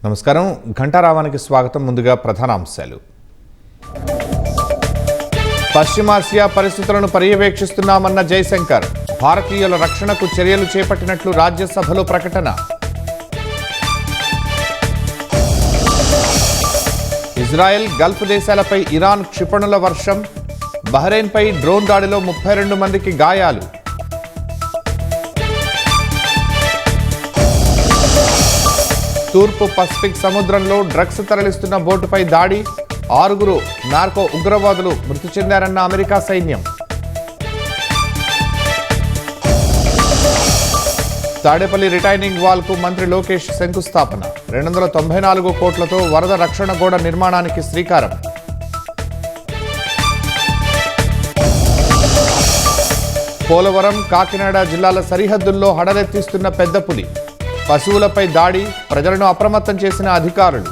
నమస్కారం ఘంటారావానికి స్వాగతం. ముందుగా ప్రధానాంశాలు. పశ్చిమాసియా పరిస్థితులను పర్యవేక్షిస్తున్నామన్న జైశంకర్. భారతీయుల రక్షణకు చర్యలు చేపట్టినట్లు రాజ్యసభలో ప్రకటన. ఇజ్రాయెల్ గల్ఫ్ దేశాలపై ఇరాన్ క్షిపణుల వర్షం. బహ్రెయిన్పై డ్రోన్ దాడిలో 32 మందికి గాయాలు. తూర్పు పసిఫిక్ సముద్రంలో డ్రగ్స్ తరలిస్తున్న బోటుపై దాడి. 6 నార్కో ఉగ్రవాదులు మృతి చెందారన్న అమెరికా సైన్యం. తాడేపల్లి రిటైనింగ్ వాల్కు మంత్రి లోకేష్ శంకుస్థాపన. 294 కోట్లతో వరద రక్షణ గోడ నిర్మాణానికి శ్రీకారం. పోలవరం, కాకినాడ జిల్లాల సరిహద్దుల్లో హడలెత్తిస్తున్న పెద్ద పులి. పశువులపై దాడి, ప్రజలను అప్రమత్తం చేసిన అధికారులు.